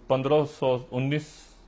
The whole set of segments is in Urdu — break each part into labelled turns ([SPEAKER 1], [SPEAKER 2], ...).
[SPEAKER 1] 1519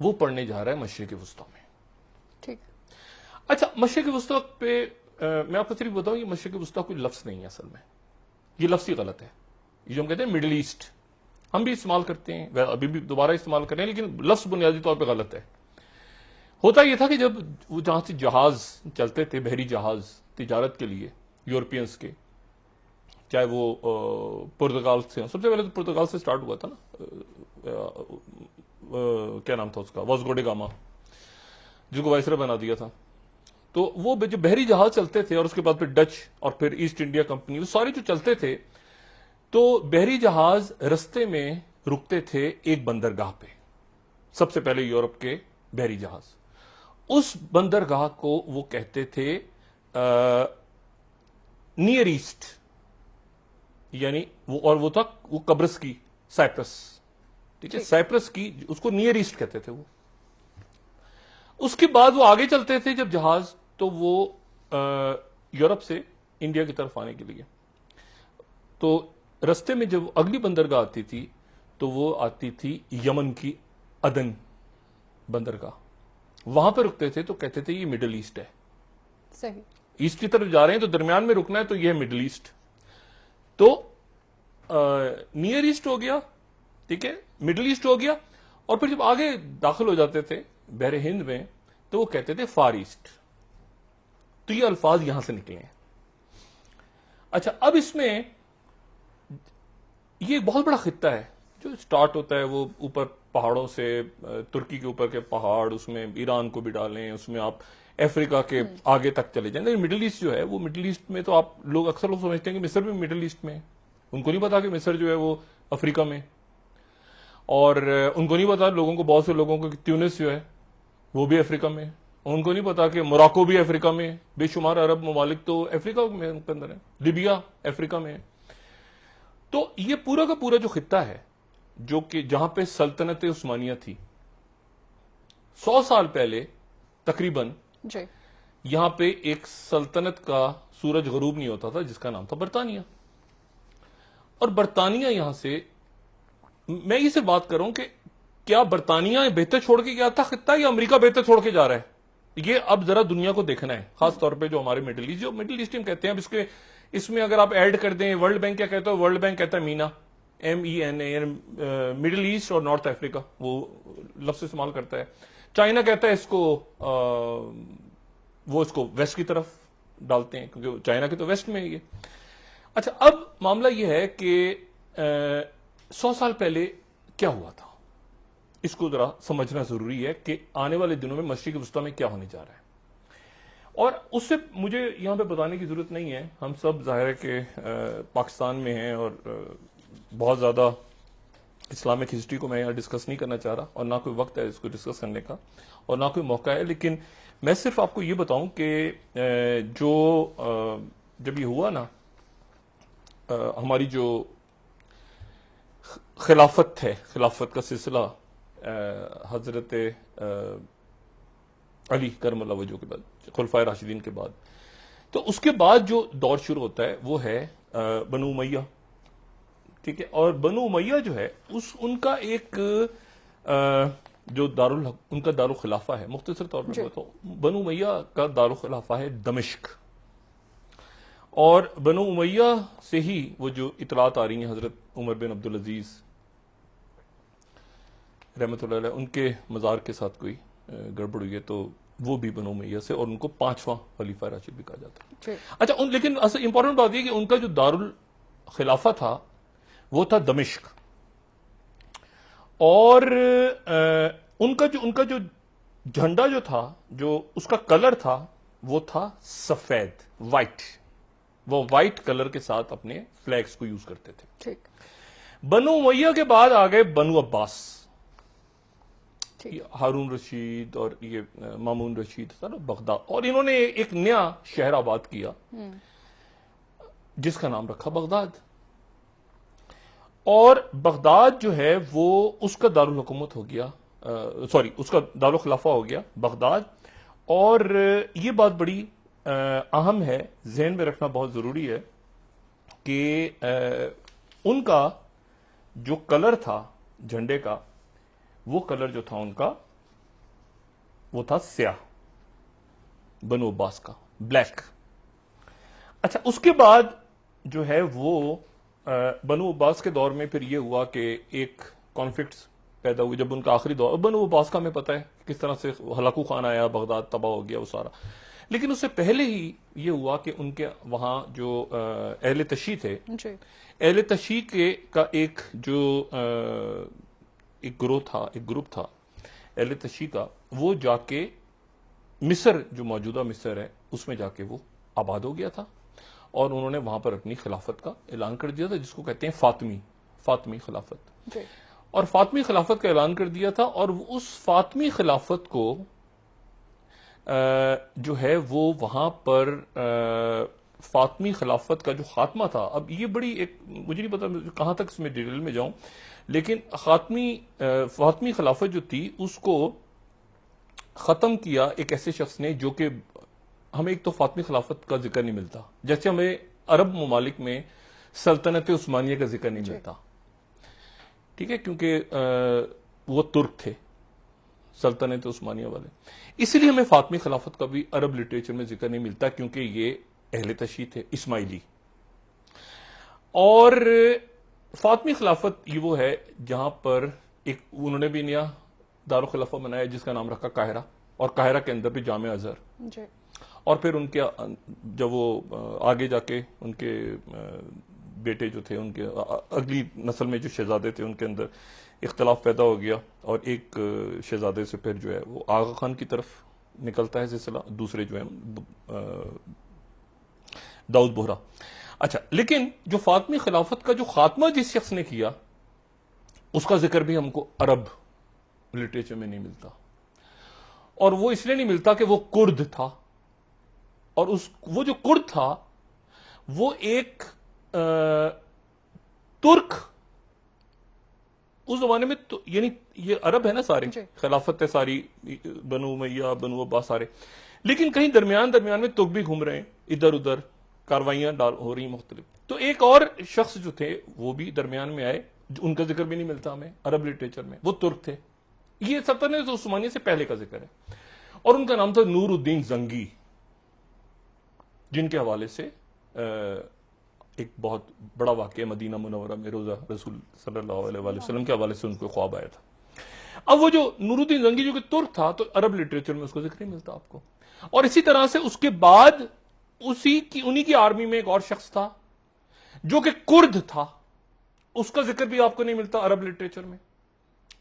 [SPEAKER 1] وہ پڑنے جا رہا ہے مشرق وسطیٰ میں.
[SPEAKER 2] ٹھیک.
[SPEAKER 1] اچھا, مشرق وسطیٰ پہ میں آپ کو صرف بتاؤں, یہ مشرق وسطیٰ کوئی لفظ نہیں ہے اصل میں, یہ لفظ ہی غلط ہے. یہ جو ہم کہتے ہیں مڈل ایسٹ, ہم بھی استعمال کرتے ہیں, ابھی بھی دوبارہ استعمال کریں, لیکن لفظ بنیادی طور پہ غلط ہے. ہوتا یہ تھا کہ جب وہ جہاں سے جہاز چلتے تھے, بحری جہاز تجارت کے لیے یورپینس کے, چاہے وہ پرتگال سے, سب سے پہلے تو پرتگال سے سٹارٹ ہوا تھا نا, کیا نام تھا اس کا, واسکو ڈی گاما, جس کو وائسرا بنا دیا تھا. تو وہ جو بحری جہاز چلتے تھے, اور اس کے بعد پھر ڈچ اور پھر ایسٹ انڈیا کمپنی, وہ سارے جو چلتے تھے, تو بحری جہاز رستے میں رکتے تھے ایک بندرگاہ پہ. سب سے پہلے یورپ کے بحری جہاز, اس بندرگاہ کو وہ کہتے تھے نیئر ایسٹ, یعنی وہ تھا وہ قبرص کی, سائپرس. ٹھیک ہے, سائپرس کی, اس کو نیئر ایسٹ کہتے تھے وہ. اس کے بعد وہ آگے چلتے تھے جب جہاز, تو وہ یورپ سے انڈیا کی طرف آنے کے لیے, تو رستے میں جب اگلی بندرگاہ آتی تھی تو وہ آتی تھی یمن کی عدن بندرگاہ, وہاں پہ رکتے تھے, تو کہتے تھے یہ مڈل ایسٹ ہے.
[SPEAKER 2] صحیح.
[SPEAKER 1] ایسٹ کی طرف جا رہے ہیں تو درمیان میں رکنا ہے, تو یہ ہے مڈل ایسٹ. تو نیئر ایسٹ ہو گیا, ٹھیک ہے, مڈل ایسٹ ہو گیا, اور پھر جب آگے داخل ہو جاتے تھے بحر ہند میں, تو وہ کہتے تھے فار ایسٹ. تو یہ الفاظ یہاں سے نکلے ہیں. اچھا, اب اس میں یہ ایک بہت بڑا خطہ ہے جو سٹارٹ ہوتا ہے وہ اوپر پہاڑوں سے, ترکی کے اوپر کے پہاڑ, اس میں ایران کو بھی ڈالیں, اس میں آپ افریقہ کے آگے تک چلے جائیں. لیکن مڈل ایسٹ جو ہے, وہ مڈل ایسٹ میں تو آپ لوگ اکثر لوگ سمجھتے ہیں کہ مصر بھی مڈل ایسٹ میں ہے. ان کو نہیں پتا کہ مصر جو ہے وہ افریقہ میں, اور ان کو نہیں پتا لوگوں کو, بہت سے لوگوں کو, کہ تیونس جو ہے وہ بھی افریقہ میں. ان کو نہیں پتا کہ موراکو بھی افریقہ میں, بے شمار عرب ممالک تو افریقہ میں ان کے اندر ہے, لیبیا افریقہ میں ہے. تو یہ پورا کا پورا جو خطہ ہے, جو کہ جہاں پہ سلطنت عثمانیہ تھی, 100 سال پہلے تقریباً
[SPEAKER 2] جی,
[SPEAKER 1] یہاں پہ ایک سلطنت کا سورج غروب نہیں ہوتا تھا جس کا نام تھا برطانیہ. اور برطانیہ یہاں سے, میں یہ سے بات کروں کہ کیا برطانیہ بہتر چھوڑ کے گیا تھا خطہ, یا امریکہ بہتر چھوڑ کے جا رہا ہے؟ یہ اب ذرا دنیا کو دیکھنا ہے, خاص طور پہ جو ہمارے مڈل ایسٹ, جو مڈل ایسٹ ہم کہتے ہیں, اب اس میں اگر آپ ایڈ کر دیں, ورلڈ بینک کیا کہتا ہے, ورلڈ بینک کہتا ہے مینا, MENA, مڈل ایسٹ اور نارتھ افریقہ, وہ لفظ استعمال کرتا ہے. چائنا کہتا ہے اس کو, وہ اس کو ویسٹ کی طرف ڈالتے ہیں, کیونکہ چائنا کے تو ویسٹ میں ہے یہ. اچھا, اب معاملہ یہ ہے کہ 100 سال پہلے کیا ہوا تھا, اس کو ذرا سمجھنا ضروری ہے کہ آنے والے دنوں میں مشرق وسطیٰ میں کیا ہونے جا رہا ہے. اور اس سے مجھے یہاں پہ بتانے کی ضرورت نہیں ہے, ہم سب ظاہر ہے کہ پاکستان میں ہیں, اور بہت زیادہ اسلامک ہسٹری کو میں یہاں ڈسکس نہیں کرنا چاہ رہا, اور نہ کوئی وقت ہے اس کو ڈسکس کرنے کا, اور نہ کوئی موقع ہے. لیکن میں صرف آپ کو یہ بتاؤں کہ جب یہ ہوا نا, ہماری جو خلافت ہے, خلافت کا سلسلہ حضرت علی کرم اللہ وجہہ کے بعد, خلفائے راشدین کے بعد, تو اس کے بعد جو دور شروع ہوتا ہے وہ ہے بنو امیہ. ٹھیک ہے, اور بنو امیہ جو ہے ان کا ایک جو ان کا دارالخلافہ ہے, مختصر طور پر بتاؤں, بنو امیہ کا دارالخلافہ ہے دمشق. اور بنو امیہ سے ہی وہ جو اطلاعات آ رہی ہیں, حضرت عمر بن عبدالعزیز رحمۃ اللہ علیہ, ان کے مزار کے ساتھ کوئی گڑبڑ ہوئی ہے, تو وہ بھی بنو امیہ سے, اور ان کو 5واں خلیفہ راشد بھی کہا جاتا ہے. اچھا, لیکن امپورٹنٹ بات یہ کہ ان کا جو دارالخلافہ تھا وہ تھا دمشق, اور ان کا جو جھنڈا جو تھا, جو اس کا کلر تھا, وہ تھا سفید, وائٹ. وہ وائٹ کلر کے ساتھ اپنے فلیگز کو یوز کرتے تھے. بنو امیہ کے بعد آ گئے بنو عباس, ہارون رشید اور یہ مامون رشید تھا نا, بغداد, اور انہوں نے ایک نیا شہر آباد کیا جس کا نام رکھا بغداد. اور بغداد جو ہے وہ اس کا دارالحکومت ہو گیا, اس کا دارالخلافہ ہو گیا بغداد. اور یہ بات بڑی اہم ہے, ذہن میں رکھنا بہت ضروری ہے کہ ان کا جو کلر تھا جھنڈے کا, وہ کلر جو تھا ان کا وہ تھا سیاہ، بنو عباس کا بلیک. اچھا اس کے بعد جو ہے وہ بنو عباس کے دور میں پھر یہ ہوا کہ ایک کانفلکٹس پیدا ہوئی جب ان کا آخری دور. بنو عباس کا ہمیں پتہ ہے کس طرح سے ہلاکو خان آیا، بغداد تباہ ہو گیا وہ سارا. لیکن اس سے پہلے ہی یہ ہوا کہ ان کے وہاں جو اہل تشیع تھے، اہل تشیع کا ایک جو ایک گروپ تھا اہل تشیع کا، وہ جا کے مصر جو موجودہ مصر ہے اس میں جا کے وہ آباد ہو گیا تھا، اور انہوں نے وہاں پر اپنی خلافت کا اعلان کر دیا تھا، جس کو کہتے ہیں فاطمی خلافت. اور فاطمی خلافت کا اعلان کر دیا تھا، اور اس فاطمی خلافت کو جو ہے وہ وہاں پر فاطمی خلافت کا جو خاتمہ تھا، اب یہ بڑی ایک مجھے نہیں پتا کہاں تک اس میں ڈیٹیل میں جاؤں، لیکن فاطمی خلافت جو تھی اس کو ختم کیا ایک ایسے شخص نے جو کہ ہمیں ایک تو فاطمی خلافت کا ذکر نہیں ملتا، جیسے ہمیں عرب ممالک میں سلطنت عثمانیہ کا ذکر نہیں ملتا، ٹھیک ہے، کیونکہ وہ ترک تھے سلطنت عثمانیہ والے. اس لیے ہمیں فاطمی خلافت کا بھی عرب لٹریچر میں ذکر نہیں ملتا، کیونکہ یہ اہل تشیع تھے اسماعیلی. اور فاطمی خلافت یہ وہ ہے جہاں پر ایک انہوں نے بھی نیا دارالخلافہ بنایا جس کا نام رکھا قاہرہ، اور قاہرہ کے اندر بھی جامع ازہر. اور پھر ان کے جب وہ آگے جا کے ان کے بیٹے جو تھے، ان کے اگلی نسل میں جو شہزادے تھے، ان کے اندر اختلاف پیدا ہو گیا، اور ایک شہزادے سے پھر جو ہے وہ آغا خان کی طرف نکلتا ہے سلسلہ، دوسرے جو ہیں داؤد بہرا. اچھا لیکن جو فاطمی خلافت کا جو خاتمہ جس شخص نے کیا اس کا ذکر بھی ہم کو عرب لٹریچر میں نہیں ملتا، اور وہ اس لیے نہیں ملتا کہ وہ کرد تھا، اور وہ جو کرد تھا وہ ایک ترک اس زمانے میں یعنی یہ عرب ہے نا سارے، خلافت ہے ساری، بنو امیہ بنو عباس سارے، لیکن کہیں درمیان میں ترک بھی گھوم رہے ہیں، ادھر ادھر کاروائیاں ہو رہی ہیں مختلف. تو ایک اور شخص جو تھے وہ بھی درمیان میں آئے، ان کا ذکر بھی نہیں ملتا ہمیں عرب لٹریچر میں، وہ ترک تھے. یہ سلطنت عثمانیہ سے پہلے کا ذکر ہے، اور ان کا نام تھا نور الدین زنگی، جن کے حوالے سے ایک بہت بڑا واقعہ مدینہ منورہ میں روزہ رسول صلی اللہ علیہ وآلہ وسلم کے حوالے سے ان کو خواب آیا تھا. اب وہ جو نور الدین زنگی جو کہ ترک تھا، تو عرب لٹریچر میں اس کو ذکر نہیں ملتا آپ کو. اور اسی طرح سے اس کے بعد انہی کی آرمی میں ایک اور شخص تھا جو کہ کرد تھا، اس کا ذکر بھی آپ کو نہیں ملتا عرب لٹریچر میں،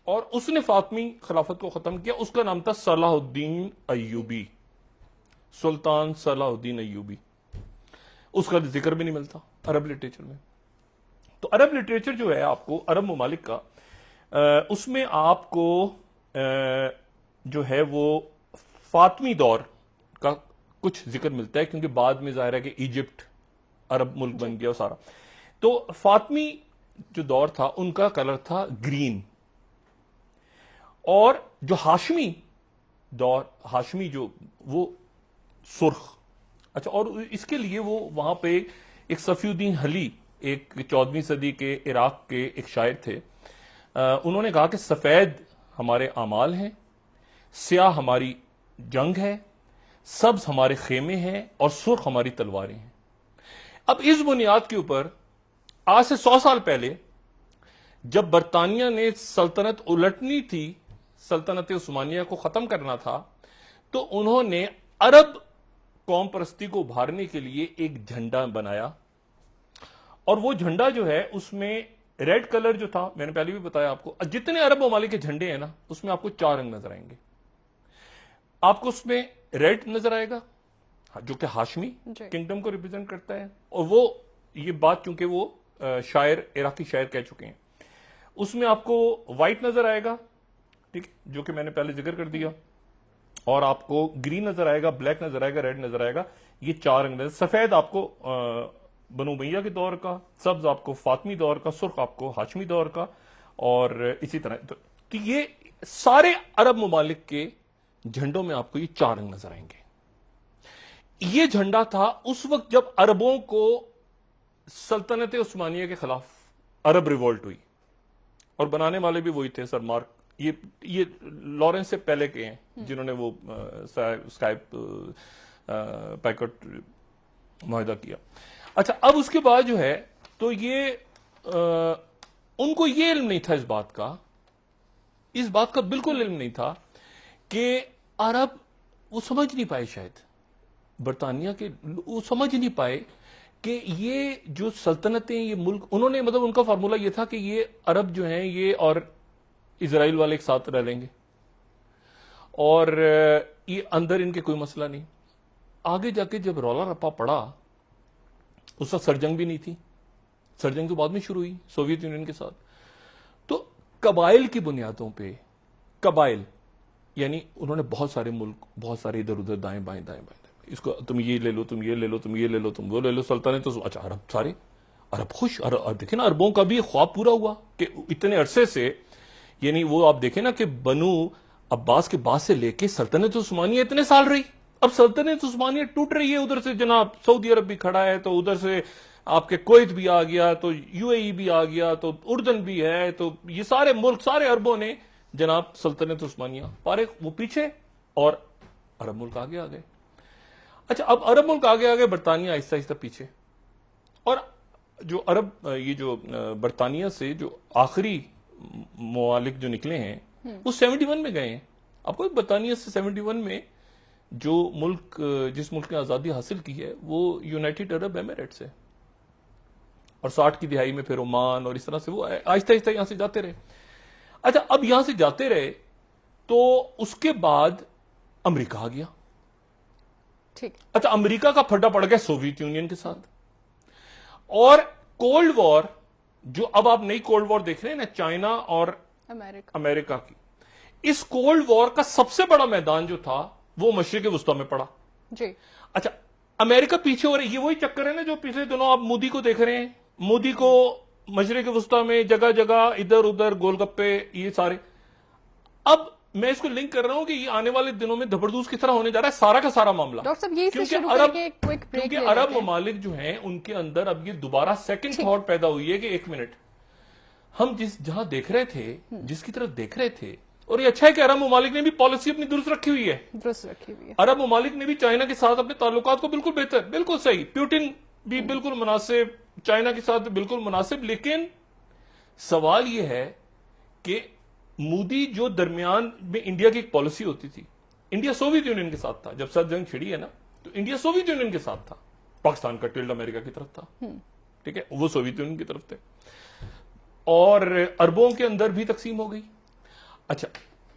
[SPEAKER 1] اور اس نے فاطمی خلافت کو ختم کیا. اس کا نام تھا صلاح الدین ایوبی، سلطان صلاح الدین ایوبی. اس کا ذکر بھی نہیں ملتا عرب لٹریچر میں. تو عرب لٹریچر جو ہے آپ کو عرب ممالک کا، اس میں آپ کو جو ہے وہ فاطمی دور کا کچھ ذکر ملتا ہے، کیونکہ بعد میں ظاہر ہے کہ ایجپٹ عرب ملک بن گیا سارا. تو فاطمی جو دور تھا ان کا کلر تھا گرین، اور جو ہاشمی دور، ہاشمی جو وہ سرخ. اچھا، اور اس کے لیے وہ وہاں پہ ایک صفی الدین حلی، ایک 14ویں صدی کے عراق کے ایک شاعر تھے، انہوں نے کہا کہ سفید ہمارے اعمال ہیں، سیاہ ہماری جنگ ہے، سبز ہمارے خیمے ہیں، اور سرخ ہماری تلواریں ہیں. اب اس بنیاد کے اوپر آج سے 100 سال پہلے جب برطانیہ نے سلطنت الٹنی تھی، سلطنت عثمانیہ کو ختم کرنا تھا، تو انہوں نے عرب قوم پرستی کو ابھارنے کے لیے ایک جھنڈا بنایا. اور وہ جھنڈا جو ہے اس میں ریڈ کلر جو تھا، میں نے پہلے بھی بتایا آپ کو، جتنے عرب ممالک کے جھنڈے ہیں نا اس میں آپ کو 4 رنگ نظر آئیں گے. آپ کو اس میں ریڈ نظر آئے گا جو کہ ہاشمی کنگڈم کو ریپرزینٹ کرتا ہے، اور وہ یہ بات چونکہ وہ شاعر عراقی شاعر کہہ چکے ہیں. اس میں آپ کو وائٹ نظر آئے گا، ٹھیک، جو کہ میں نے پہلے ذکر کر دیا، اور آپ کو گرین نظر آئے گا، بلیک نظر آئے گا، ریڈ نظر آئے گا. یہ 4 رنگ نظر. سفید آپ کو بنو امیہ کے دور کا، سبز آپ کو فاطمی دور کا، سرخ آپ کو ہاشمی دور کا، اور اسی طرح. تو یہ سارے عرب ممالک کے جھنڈوں میں آپ کو یہ 4 رنگ نظر آئیں گے. یہ جھنڈا تھا اس وقت جب عربوں کو سلطنت عثمانیہ کے خلاف عرب ریولٹ ہوئی، اور بنانے والے بھی وہی تھے، سر مارک یہ لارنس سے پہلے کے ہیں جنہوں نے وہ اسکائپ پیکٹ معاہدہ کیا. اچھا اب اس کے بعد جو ہے تو یہ ان کو یہ علم نہیں تھا اس بات کا بالکل علم نہیں تھا کہ عرب وہ سمجھ نہیں پائے، شاید برطانیہ کے وہ سمجھ نہیں پائے کہ یہ جو سلطنتیں یہ ملک انہوں نے مطلب ان کا فارمولا یہ تھا کہ یہ عرب جو ہیں یہ اور اسرائیل والے ایک ساتھ رہ لیں گے اور یہ اندر ان کے کوئی مسئلہ نہیں. آگے جا کے جب رولا رپا پڑا اس وقت سرجنگ بھی نہیں تھی، سرجنگ تو بعد میں شروع ہوئی سوویت یونین کے ساتھ. تو قبائل کی بنیادوں پہ قبائل یعنی انہوں نے بہت سارے ملک بہت سارے ادھر ادھر دائیں بائیں اس کو تم یہ لے لو تم یہ لے لو تم یہ لے لو تم وہ لے لو سلطنت تو اچھا عرب سارے عرب خوش. دیکھیں نا عربوں کا بھی خواب پورا ہوا کہ اتنے عرصے سے یعنی وہ آپ دیکھیں نا کہ بنو عباس کے بعد سے لے کے سلطنت عثمانیہ اتنے سال رہی، اب سلطنت عثمانیہ ٹوٹ رہی ہے. ادھر سے جناب سعودی عرب بھی کھڑا ہے تو ادھر سے آپ کے کویت بھی آ گیا تو یو اے ای بھی آ گیا تو اردن بھی ہے تو یہ سارے ملک سارے عربوں نے جناب سلطنت عثمانیہ پارے وہ پیچھے اور عرب ملک آگے آ گئے. اچھا اب عرب ملک آگے آگے برطانیہ آہستہ آہستہ پیچھے. اور جو عرب یہ جو برطانیہ سے جو آخری ممالک جو نکلے ہیں وہ 71 میں گئے ہیں. آپ کو برطانیہ سے 71 میں جو ملک جس ملک نے آزادی حاصل کی ہے وہ یونائٹڈ عرب ایمریٹس ہے اور 60 کی دہائی میں پھر عمان اور اس طرح سے وہ آہستہ آہستہ یہاں سے جاتے رہے. اچھا اب یہاں سے جاتے رہے تو اس کے بعد امریکہ آ گیا.
[SPEAKER 2] ٹھیک.
[SPEAKER 1] اچھا امریکہ کا پھڈا پڑ گیا سوویت یونین کے ساتھ اور کولڈ وار جو اب آپ نئی کولڈ وار دیکھ رہے ہیں نا چائنا اور امریکہ کی، اس کولڈ وار کا سب سے بڑا میدان جو تھا وہ مشرق وسطیٰ میں پڑا.
[SPEAKER 2] جی.
[SPEAKER 1] اچھا امریکہ پیچھے ہو رہا ہے، یہ وہی چکر ہے نا جو پچھلے دنوں آپ مودی کو دیکھ رہے ہیں، مودی کو مشرق وسطیٰ میں جگہ جگہ ادھر ادھر گول گپے یہ سارے. اب میں اس کو لنک کر رہا ہوں کہ یہ آنے والے دنوں میں دبردوز کس طرح ہونے جا رہا ہے سارا کا سارا معاملہ.
[SPEAKER 2] ڈاکٹر صاحب یہی سے شروع کریں گے، ایک کوئک بریک
[SPEAKER 1] کیونکہ عرب ممالک جو ہیں ان کے اندر اب یہ دوبارہ سیکنڈ تھاٹ پیدا ہوئی ہے کہ ایک منٹ ہم جہاں دیکھ رہے تھے جس کی طرف دیکھ رہے تھے اور یہ اچھا ہے کہ عرب ممالک نے بھی پالیسی اپنی درست رکھی ہوئی ہے. عرب ممالک نے بھی چائنا کے ساتھ اپنے تعلقات کو بالکل بہتر بالکل صحیح، پیوٹن بھی بالکل مناسب، چائنا کے ساتھ بالکل مناسب. لیکن سوال یہ ہے کہ مودی جو درمیان میں انڈیا کی ایک پالیسی ہوتی تھی، انڈیا سوویت یونین کے ساتھ تھا جب سرد جنگ چھڑی ہے نا تو انڈیا سوویت یونین کے ساتھ تھا، پاکستان کا ٹلڈ امریکہ کی طرف تھا، ٹھیک ہے وہ سوویت یونین کی طرف تھے اور عربوں کے اندر بھی تقسیم ہو گئی. اچھا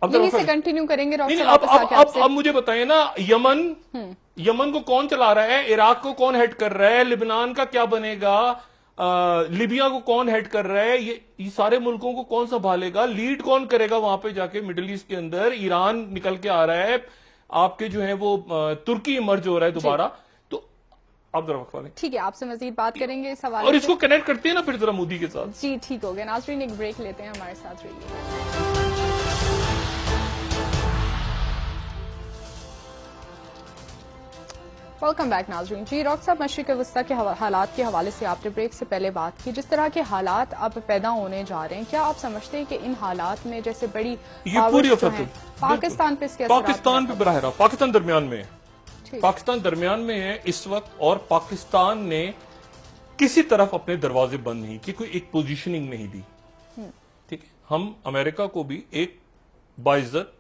[SPEAKER 1] اب
[SPEAKER 2] کنٹینیو کریں گے
[SPEAKER 1] اب مجھے بتائیں نا یمن کو کون چلا رہا ہے، عراق کو کون ہیڈ کر رہا ہے، لبنان کا کیا بنے گا، لیبیا کو کون ہیڈ کر رہا ہے، یہ سارے ملکوں کو کون سنبھالے گا، لیڈ کون کرے گا وہاں پہ جا کے مڈل ایسٹ کے اندر. ایران نکل کے آ رہا ہے، آپ کے جو ہے وہ ترکی ایمرج ہو رہا ہے دوبارہ. تو آپ ذرا وقفہ لیں.
[SPEAKER 2] ٹھیک ہے آپ سے مزید بات کریں گے اس حوالے
[SPEAKER 1] اور اس کو کنیکٹ کرتے ہیں نا پھر ذرا مودی کے ساتھ.
[SPEAKER 2] جی ٹھیک ہو گیا. ناظرین ایک بریک لیتے ہیں، ہمارے ساتھ رہیے. ویلکم بیک ناظرین. جی ڈاکٹر صاحب مشرق وسطیٰ کے حالات کے حوالے سے آپ نے بریک سے پہلے بات کی، جس طرح کے حالات اب پیدا ہونے جا رہے ہیں، کیا آپ سمجھتے ہیں کہ ان حالات میں جیسے بڑی پاکستان پہ
[SPEAKER 1] پاکستان پہ براہ راست پاکستان درمیان میں ہے، پاکستان درمیان میں ہے اس وقت اور پاکستان نے کسی طرف اپنے دروازے بند نہیں کی، کوئی ایک پوزیشننگ نہیں دی. ٹھیک ہے ہم امریکہ کو بھی ایک باعزت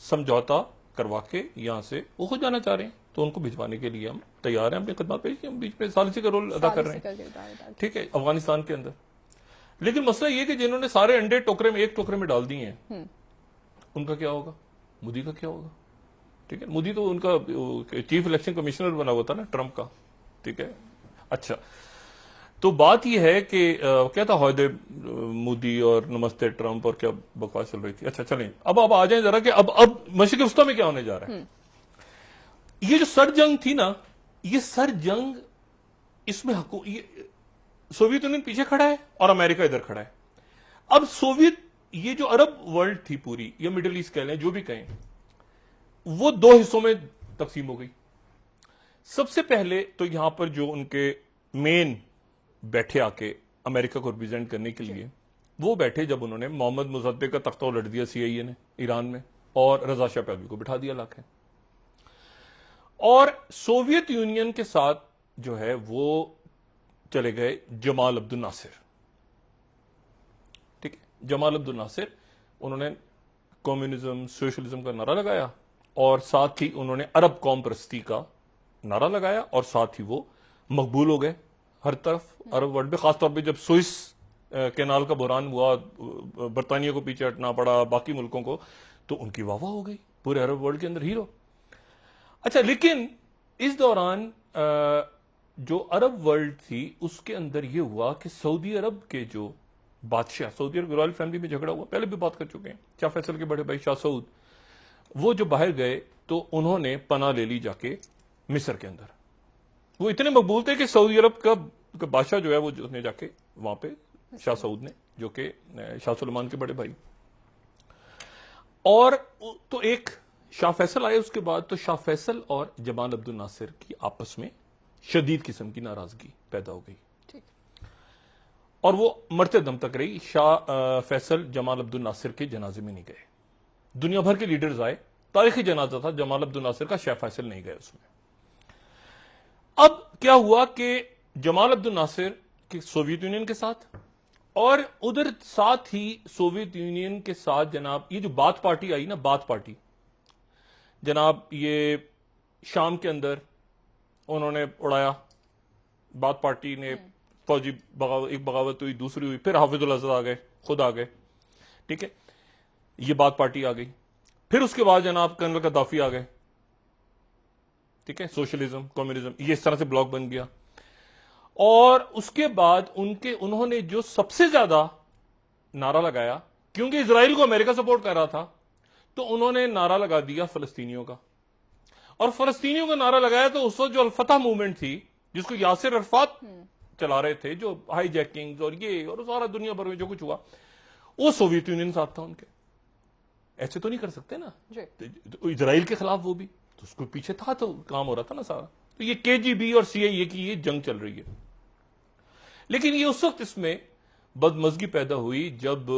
[SPEAKER 1] سمجھوتا کروا کے یہاں سے وہ خود جانا چاہ رہے ہیں تو ان کو بھجوانے کے لیے ہم تیار ہیں، اپنی خدمات پیش کی، ہم بیچ میں ثالثی کا رول ادا کر رہے ہیں ٹھیک ہے افغانستان کے اندر. لیکن مسئلہ یہ کہ جنہوں نے سارے انڈے ٹوکرے میں ایک ٹوکرے میں ڈال دیے ہیں ان کا کیا ہوگا، مودی کا کیا ہوگا. ٹھیک ہے مودی تو ان کا چیف الیکشن کمشنر بنا ہوا تھا نا ٹرمپ کا. ٹھیک ہے اچھا تو بات یہ ہے کہ کیا تھا عہدے مودی اور نمستے ٹرمپ اور کیا بکواس چل رہی تھی. اچھا چلیں اب آ جائیں ذرا کہ اب مشرق وسطیٰ میں کیا ہونے جا رہا ہے. یہ جو سر جنگ تھی نا یہ سر جنگ اس میں سوویت یونین پیچھے کھڑا ہے اور امریکہ ادھر کھڑا ہے. اب سوویت یہ جو عرب ورلڈ تھی پوری یا مڈل ایسٹ کہہ لیں جو بھی کہیں وہ دو حصوں میں تقسیم ہو گئی. سب سے پہلے تو یہاں پر جو ان کے مین بیٹھے آ کے امریکہ کو ریپرزینٹ کرنے کے لیے وہ بیٹھے جب انہوں نے محمد مصدق کا تختہ الٹ دیا CIA نے ایران میں، اور رضا شاہ پہلوی کو بٹھا دیا لاکھ ہے، اور سوویت یونین کے ساتھ جو ہے وہ چلے گئے جمال عبد الناصر. ٹھیک ہے، جمال عبد الناصر انہوں نے کمیونزم سوشلزم کا نعرہ لگایا، اور ساتھ ہی انہوں نے عرب قوم پرستی کا نعرہ لگایا، اور ساتھ ہی وہ مقبول ہو گئے ہر طرف عرب ورلڈ میں، خاص طور پہ جب سوئس کینال کا بحران ہوا، برطانیہ کو پیچھے ہٹنا پڑا، باقی ملکوں کو، تو ان کی واہ واہ ہو گئی پورے عرب ورلڈ کے اندر، ہیرو. اچھا، لیکن اس دوران جو عرب ورلڈ تھی اس کے اندر یہ ہوا کہ سعودی عرب کے جو بادشاہ، سعودی عرب رائل فیملی میں جھگڑا ہوا، پہلے بھی بات کر چکے ہیں، شاہ فیصل کے بڑے بھائی شاہ سعود، وہ جو باہر گئے تو انہوں نے پناہ لے لی جا کے مصر کے اندر. وہ اتنے مقبول تھے کہ سعودی عرب کا بادشاہ جو ہے وہ نے جا کے وہاں پہ شاہ سعود نے، جو کہ شاہ سلمان کے بڑے بھائی، اور تو ایک شاہ فیصل آئے اس کے بعد، تو شاہ فیصل اور جمال عبد الناصر کی آپس میں شدید قسم کی ناراضگی پیدا ہو گئی، اور وہ مرتے دم تک رہی. شاہ فیصل جمال عبد الناصر کے جنازے میں نہیں گئے. دنیا بھر کے لیڈرز آئے، تاریخی جنازہ تھا جمال عبد الناصر کا، شاہ فیصل نہیں گئے اس میں. اب کیا ہوا کہ جمال عبد الناصر کے سوویت یونین کے ساتھ، اور ادھر ساتھ ہی سوویت یونین کے ساتھ جناب یہ جو بات پارٹی آئی نا، بات پارٹی جناب، یہ شام کے اندر انہوں نے اڑایا، بات پارٹی نے فوجی بغاوت، ایک بغاوت ہوئی، دوسری ہوئی، پھر حافظ الاسد آ گئے، خود آ گئے. ٹھیک ہے، یہ بات پارٹی آ گئی. پھر اس کے بعد جناب کرنل قذافی آ گئے. ٹھیک ہے، سوشلزم کمیونزم یہ اس طرح سے بلاک بن گیا. اور اس کے بعد انہوں نے جو سب سے زیادہ نعرہ لگایا، کیونکہ اسرائیل کو امریکہ سپورٹ کر رہا تھا، تو انہوں نے نعرہ لگا دیا فلسطینیوں کا. اور فلسطینیوں کا نعرہ لگایا تو اس وقت جو الفتح موومنٹ تھی، جس کو یاسر عرفات چلا رہے تھے، جو ہائی جیکنگز اور یہ اور سارا دنیا بھر میں جو کچھ ہوا، وہ سوویت یونین ساتھ تھا ان کے. ایسے تو نہیں کر سکتے نا اسرائیل کے خلاف، وہ بھی تو اس کو پیچھے تھا، تو کام ہو رہا تھا نا سارا. تو یہ KGB اور CIA کی یہ جنگ چل رہی ہے. لیکن یہ اس وقت اس میں بدمزگی پیدا ہوئی جب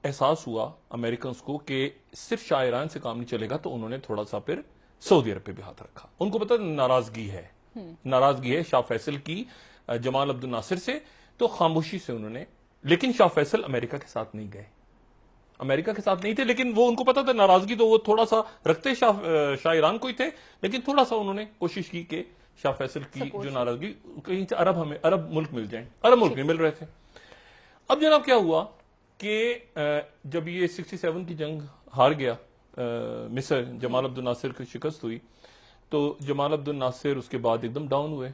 [SPEAKER 1] احساس ہوا امریکنز کو کہ صرف شاہ ایران سے کام نہیں چلے گا، تو انہوں نے تھوڑا سا پھر سعودی عرب پہ بھی ہاتھ رکھا. ان کو پتا ناراضگی ہے شاہ فیصل کی جمال عبد الناصر سے، تو خاموشی سے انہوں نے، لیکن شاہ فیصل امریکہ کے ساتھ نہیں گئے، امریکہ کے ساتھ نہیں تھے، لیکن وہ ان کو پتا تھا ناراضگی تو وہ تھوڑا سا رکھتے شاہ ایران کو ہی تھے، لیکن تھوڑا سا انہوں نے کوشش کی کہ شاہ فیصل کی جو ناراضگی کہیں سے عرب ملک مل جائیں، عرب ملک نہیں مل رہے تھے. اب جناب کیا ہوا کہ جب یہ 67 کی جنگ ہار گیا مصر، جمال عبد الناصر کی شکست ہوئی، تو جمال عبد الناصر اس کے بعد ایک دم ڈاؤن ہوئے.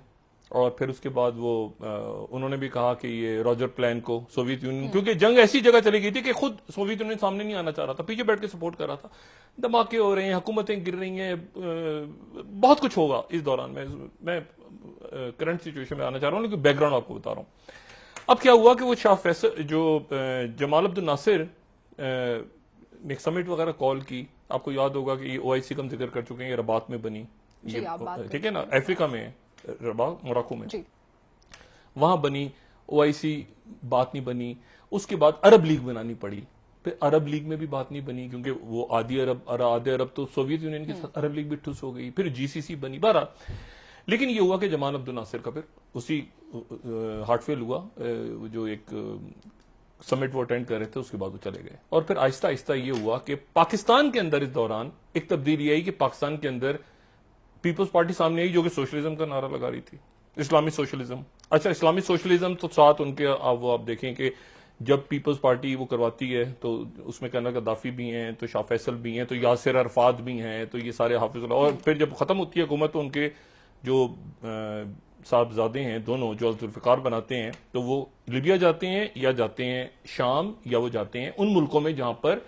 [SPEAKER 1] اور پھر اس کے بعد وہ انہوں نے بھی کہا کہ یہ راجر پلان کو سوویت یونین، کیونکہ جنگ ایسی جگہ چلی گئی تھی کہ خود سوویت یونین سامنے نہیں آنا چاہ رہا تھا، پیچھے بیٹھ کے سپورٹ کر رہا تھا. دھماکے ہو رہے ہیں، حکومتیں گر رہی ہیں، بہت کچھ ہوگا اس دوران. میں کرنٹ سچویشن میں آنا چاہ رہا ہوں، لیکن بیک گراؤنڈ آپ کو بتا رہا ہوں. اب کیا ہوا کہ وہ شاہ فیصل جو جمال عبد الناصر نے ایک سمٹ وغیرہ کال کی، آپ کو یاد ہوگا کہ یہ OIC کا ہم ذکر کر چکے ہیں، یہ رباط میں بنی، ٹھیک ہے نا، افریقہ میں رباط، موراکو میں، وہاں بنی. OIC بات نہیں بنی. اس کے بعد عرب لیگ بنانی پڑی، پھر عرب لیگ میں بھی بات نہیں بنی، کیونکہ وہ آدھے عرب تو سوویت یونین کے ساتھ، عرب لیگ بھی ٹھوس ہو گئی. پھر GCC بنی. بہرحال لیکن یہ ہوا کہ جمال عبد الناصر کا پھر اسی ہارٹ فیل ہوا، جو ایک سمٹ وہ اٹینڈ کر رہے تھے، اس کے بعد وہ چلے گئے. اور پھر آہستہ آہستہ یہ ہوا کہ پاکستان کے اندر اس دوران ایک تبدیلی آئی کہ پاکستان کے اندر پیپلز پارٹی سامنے آئی، جو کہ سوشلزم کا نعرہ لگا رہی تھی، اسلامی سوشلزم. اچھا، اسلامی سوشلزم تو ساتھ ان کے آپ دیکھیں کہ جب پیپلز پارٹی وہ کرواتی ہے تو اس میں کرنل قذافی بھی ہیں، تو شاہ فیصل بھی ہیں، تو یاسر عرفات بھی ہیں، تو یہ سارے حافظ اللہ. اور پھر جب ختم ہوتی ہے حکومت تو ان کے جو صاحبزادے ہیں دونوں جو ذوالفقار بناتے ہیں، تو وہ لیبیا جاتے ہیں، یا جاتے ہیں شام، یا وہ جاتے ہیں ان ملکوں میں جہاں پر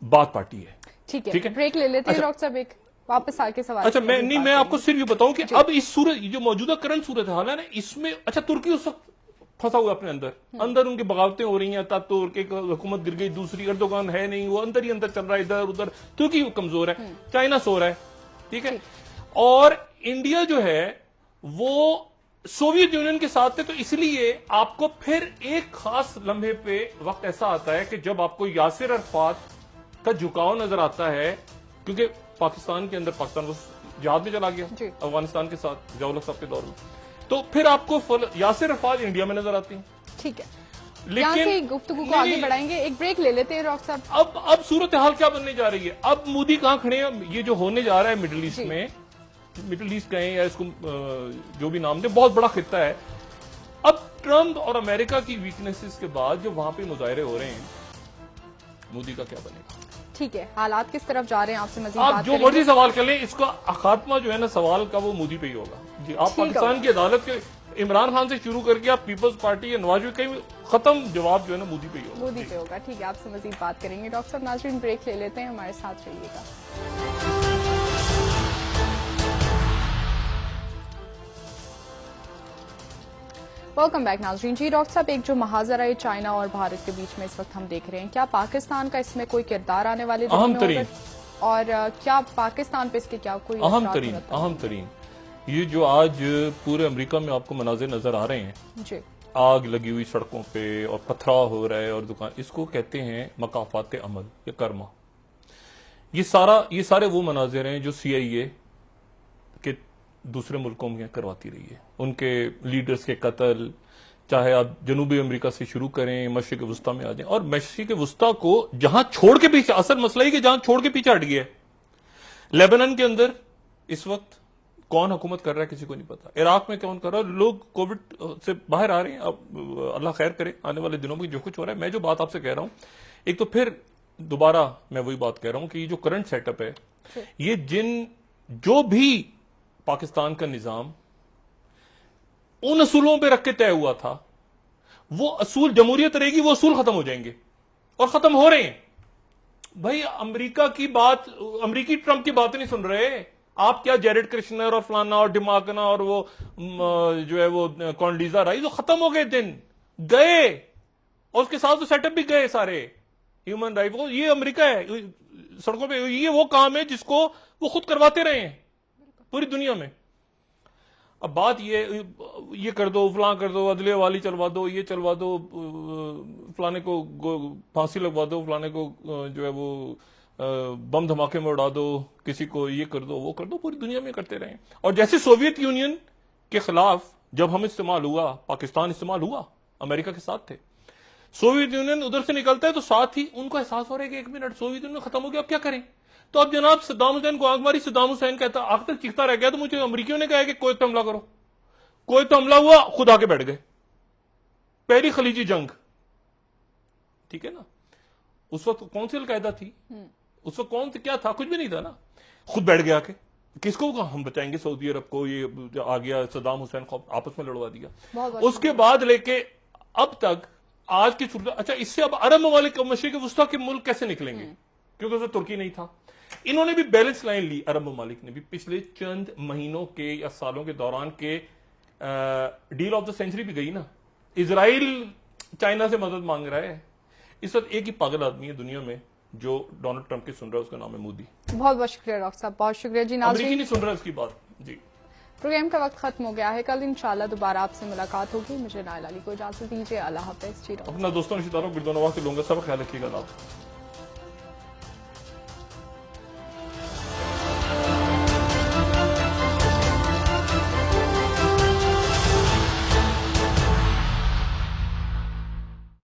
[SPEAKER 1] بات پارٹی ہے.
[SPEAKER 2] ٹھیک ہے، بریک لے لیتے ہیں ڈاکٹر صاحب، ایک واپس آ کے سوال.
[SPEAKER 1] اچھا، میں آپ کو صرف یہ بتاؤں کہ اب اس صورت جو موجودہ کرنٹ صورت حال ہے نا، اس میں اچھا ترکی اس وقت پھنسا ہوا اپنے اندر ان کی بغاوتیں ہو رہی ہیں، ترک ایک حکومت گر گئی، دوسری اردوغان ہے نہیں، وہ اندر ہی اندر چل رہا ہے، ادھر ادھر. ترکی کمزور ہے، چائنا سو رہا ہے، ٹھیک ہے. اور انڈیا جو ہے وہ سوویت یونین کے ساتھ تھے، تو اس لیے آپ کو پھر ایک خاص لمحے پہ وقت ایسا آتا ہے کہ جب آپ کو یاسر عرفات کا جھکاؤ نظر آتا ہے، کیونکہ پاکستان کے اندر پاکستان وہ جہاد میں چلا گیا
[SPEAKER 2] جی
[SPEAKER 1] افغانستان کے ساتھ ضیاء الحق صاحب کے دور میں، تو پھر آپ کو یاسر عرفات انڈیا میں نظر آتی ہیں.
[SPEAKER 2] ٹھیک ہے، یہاں سے گفتگو کو آگے بڑھائیں گے، ایک بریک لے لیتے ہیں ڈاکٹر صاحب.
[SPEAKER 1] اب صورتحال کیا بننے جا رہی ہے؟ اب مودی کہاں کھڑے ہیں؟ یہ جو ہونے جا رہا ہے مڈل ایسٹ میں، مڈل ایسٹ کہیں یا اس کو جو بھی نام دے، بہت بڑا خطہ ہے. اب ٹرمپ اور امریکہ کی ویکنیسز کے بعد جو وہاں پہ مظاہرے ہو رہے ہیں، مودی کا کیا بنے گا؟
[SPEAKER 2] ٹھیک ہے، حالات کس طرف جا رہے ہیں آپ سے مزید
[SPEAKER 1] آپ
[SPEAKER 2] بات
[SPEAKER 1] جو
[SPEAKER 2] کریں گے.
[SPEAKER 1] مرضی سوال کر لیں، اس کا خاتمہ جو ہے نا سوال کا، وہ مودی پہ ہی ہوگا. جی، آپ پاکستان کی عدالت کے عمران خان سے شروع کر کے آپ پیپلز پارٹی یا نواز شریف کہیں ختم جواب جو ہے نا مودی پہ ہی ہوگا.
[SPEAKER 2] مودی پہ ہوگا. ٹھیک ہے، آپ سے مزید بات کریں گے. ڈاکٹر صاحب ناظرین بریک لے لیتے ہیں، ہمارے ساتھ رہیے گا. ویلکم بیک ناظرین. جی ڈاکٹر صاحب، ایک جو محاذر ہے چائنا اور بھارت کے بیچ میں اس وقت ہم دیکھ رہے ہیں، کیا پاکستان کا اس میں کوئی کردار آنے والے دنوں میں ہوگا؟ اور کیا پاکستان پہ اس کے کیا کوئی
[SPEAKER 1] اہم ترین یہ جو آج پورے امریکہ میں آپ کو مناظر نظر آ رہے ہیں،
[SPEAKER 2] جی،
[SPEAKER 1] آگ لگی ہوئی سڑکوں پہ اور پتھراؤ ہو رہا ہے اور دکان، اس کو کہتے ہیں مقافات عمل یا کرما. یہ سارے وہ مناظر ہیں جو سی آئی اے کے دوسرے ملکوں میں کرواتی رہی ہے. ان کے لیڈرز کے قتل، چاہے آپ جنوبی امریکہ سے شروع کریں، مشرق وسطیٰ میں آ جائیں، اور مشرق وسطیٰ کو جہاں چھوڑ کے پیچھے، اصل مسئلہ ہی کہ جہاں چھوڑ کے پیچھے ہٹ گیا ہے. لیبنان کے اندر اس وقت کون حکومت کر رہا ہے کسی کو نہیں پتا. عراق میں کون کر رہا ہے. لوگ کووڈ سے باہر آ رہے ہیں. اب اللہ خیر کرے آنے والے دنوں میں جو کچھ ہو رہا ہے. میں جو بات آپ سے کہہ رہا ہوں، ایک تو پھر دوبارہ میں وہی بات کہہ رہا ہوں کہ یہ جو کرنٹ سیٹ اپ ہے، یہ جو بھی پاکستان کا نظام ان اصولوں پہ رکھ کے طے ہوا تھا، وہ اصول جمہوریت رہے گی، وہ اصول ختم ہو جائیں گے اور ختم ہو رہے ہیں. بھائی امریکہ کی بات، امریکی ٹرمپ کی باتیں نہیں سن رہے آپ. کیا جیریڈ کرشنر اور فلانا اور ڈیماکنا اور وہ جو ہے وہ کونڈیزا رائز، وہ ختم ہو گئے، دن گئے، اور اس کے ساتھ تو سیٹ اپ بھی گئے سارے ہیومن رائٹ. یہ امریکہ ہے سڑکوں پہ، یہ وہ کام ہے جس کو وہ خود کرواتے رہے ہیں پوری دنیا میں. اب بات یہ کر دو، فلاں کر دو، عدلیہ والی چلوا دو، یہ چلوا دو، فلانے کو پھانسی لگوا دو، فلانے کو جو ہے وہ بم دھماکے میں اڑا دو، کسی کو یہ کر دو، وہ کر دو، پوری دنیا میں کرتے رہے. اور جیسے سوویت یونین کے خلاف جب ہم استعمال ہوا، پاکستان استعمال ہوا، امریکہ کے ساتھ تھے. سوویت یونین ادھر سے نکلتا ہے تو ساتھ ہی ان کو احساس ہو رہا ہے کہ ایک منٹ سوویت یونین ختم ہو گیا، اب کیا کریں. تو اب جناب صدام حسین کو آنکھ ماری، صدام حسین کہتا آخر تک چیختا رہ گیا، تو مجھے امریکیوں نے کہا کہ کوئی تو حملہ کرو. کوئی تو حملہ ہوا، خود آ کے بیٹھ گئے. پہلی خلیجی جنگ، ٹھیک ہے نا. اس وقت کون سی القاعدہ تھی؟ اس وقت کون کیا تھا؟ کچھ بھی نہیں تھا نا. خود بیٹھ گیا کہ کس کو ہم بچائیں گے، سعودی عرب کو. یہ آ گیا صدام حسین کو آپس میں لڑوا دیا. اس کے بعد لے کے اب تک آج کی صورت. اچھا، اس سے اب عرب ممالک مشرق وسطیٰ کے ملک کیسے نکلیں گے؟ کیونکہ اسے ترکی نہیں تھا. انہوں نے بھی بیلنس لائن لی، عرب ممالک نے بھی پچھلے چند مہینوں کے یا سالوں کے دوران کے ڈیل آف دا سینچری بھی گئی نا. اسرائیل چائنا سے مدد مانگ رہا ہے. اس وقت ایک ہی پاگل آدمی ہے دنیا میں جو ڈونلڈ ٹرمپ کی سن رہا ہے، اس کا نام ہے مودی.
[SPEAKER 2] بہت بہت شکریہ ڈاکٹر صاحب، بہت شکریہ. جی
[SPEAKER 1] امریکی
[SPEAKER 2] ناظرین،
[SPEAKER 1] نہیں سن رہا اس کی بات. جی،
[SPEAKER 2] پروگرام کا وقت ختم ہو گیا ہے. کل انشاءاللہ دوبارہ آپ سے ملاقات ہوگی. مجھے نائل علی کو اجازت دیجیے. اللہ حافظ. جی
[SPEAKER 1] اپنا دوستوں رشتہ داروں گردونواز سے لوں گا، سب خیال رکھیے گا.